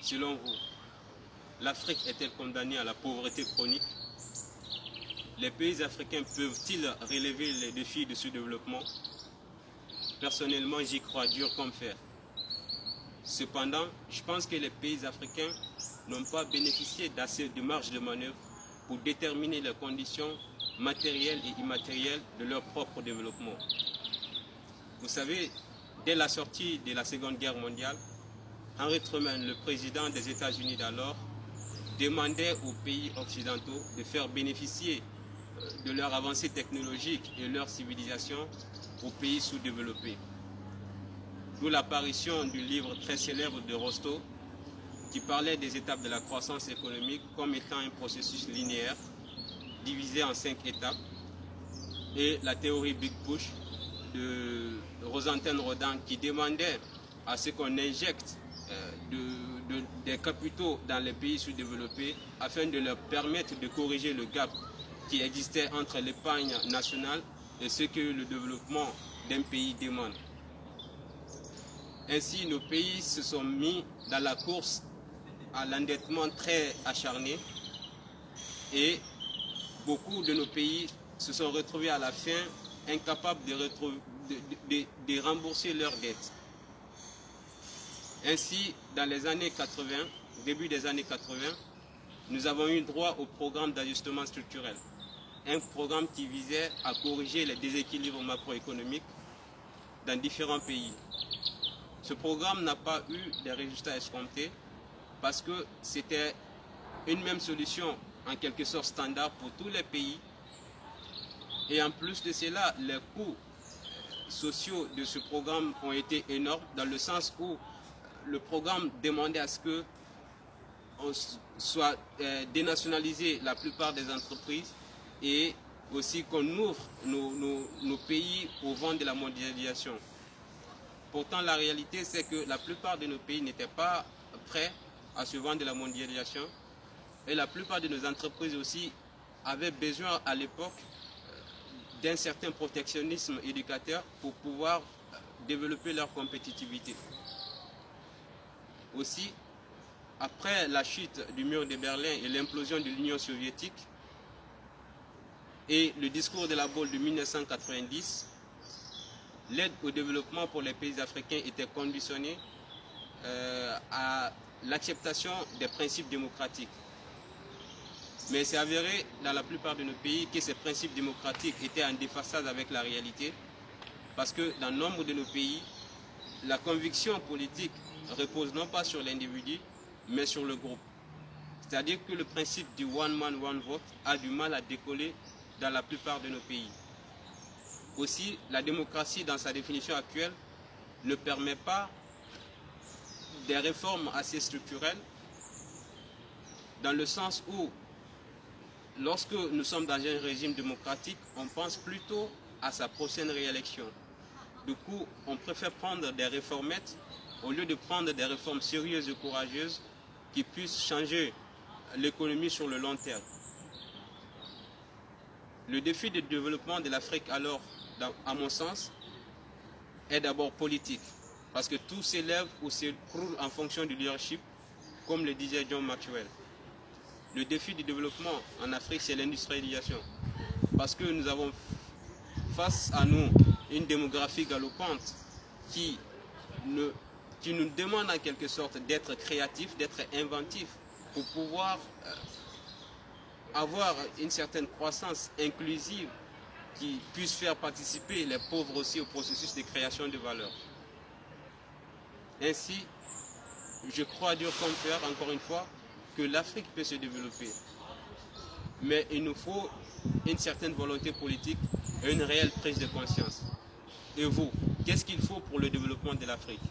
selon vous, l'Afrique est-elle condamnée à la pauvreté chronique? Les pays africains peuvent-ils relever les défis de ce développement? Personnellement, j'y crois dur comme fer. Cependant, je pense que les pays africains n'ont pas bénéficié d'assez de marge de manœuvre pour déterminer les conditions matérielles et immatérielles de leur propre développement. Vous savez, dès la sortie de la Seconde Guerre mondiale, Henry Truman, le président des États-Unis d'alors, demandait aux pays occidentaux de faire bénéficier de leur avancée technologique et leur civilisation aux pays sous-développés. D'où l'apparition du livre très célèbre de Rostow qui parlait des étapes de la croissance économique comme étant un processus linéaire divisé en 5 étapes, et la théorie Big Push de Rosenthal Rodin qui demandait à ce qu'on injecte des capitaux dans les pays sous-développés afin de leur permettre de corriger le gap qui existait entre l'épargne nationale et ce que le développement d'un pays demande. Ainsi, nos pays se sont mis dans la course à l'endettement très acharné et beaucoup de nos pays se sont retrouvés à la fin incapables de rembourser leurs dettes. Ainsi, dans les années 80, début des années 80, nous avons eu droit au programme d'ajustement structurel, un programme qui visait à corriger les déséquilibres macroéconomiques dans différents pays. Ce programme n'a pas eu des résultats escomptés parce que c'était une même solution en quelque sorte standard pour tous les pays. Et en plus de cela, les coûts sociaux de ce programme ont été énormes dans le sens où le programme demandait à ce que on soit dénationalisé la plupart des entreprises et aussi qu'on ouvre nos pays au vent de la mondialisation. Pourtant, la réalité, c'est que la plupart de nos pays n'étaient pas prêts à ce vent de la mondialisation et la plupart de nos entreprises aussi avaient besoin à l'époque d'un certain protectionnisme éducateur pour pouvoir développer leur compétitivité. Aussi, après la chute du mur de Berlin et l'implosion de l'Union soviétique et le discours de la Baule de 1990, l'aide au développement pour les pays africains était conditionnée à l'acceptation des principes démocratiques. Mais c'est avéré dans la plupart de nos pays que ces principes démocratiques étaient en déphasage avec la réalité, parce que dans nombre de nos pays, la conviction politique repose non pas sur l'individu, mais sur le groupe. C'est-à-dire que le principe du one man, one vote a du mal à décoller dans la plupart de nos pays. Aussi, la démocratie, dans sa définition actuelle, ne permet pas des réformes assez structurelles, dans le sens où, lorsque nous sommes dans un régime démocratique, on pense plutôt à sa prochaine réélection. Du coup, on préfère prendre des réformettes au lieu de prendre des réformes sérieuses et courageuses qui puissent changer l'économie sur le long terme. Le défi de développement de l'Afrique, alors, à mon sens, est d'abord politique, parce que tout s'élève ou s'écroule en fonction du leadership, comme le disait John Maxwell. Le défi du développement en Afrique, c'est l'industrialisation, parce que nous avons face à nous une démographie galopante qui nous demande en quelque sorte d'être créatifs, d'être inventifs pour pouvoir avoir une certaine croissance inclusive qui puisse faire participer les pauvres aussi au processus de création de valeur. Ainsi, je crois dur comme fer, encore une fois, que l'Afrique peut se développer. Mais il nous faut une certaine volonté politique et une réelle prise de conscience. Et vous, qu'est-ce qu'il faut pour le développement de l'Afrique ?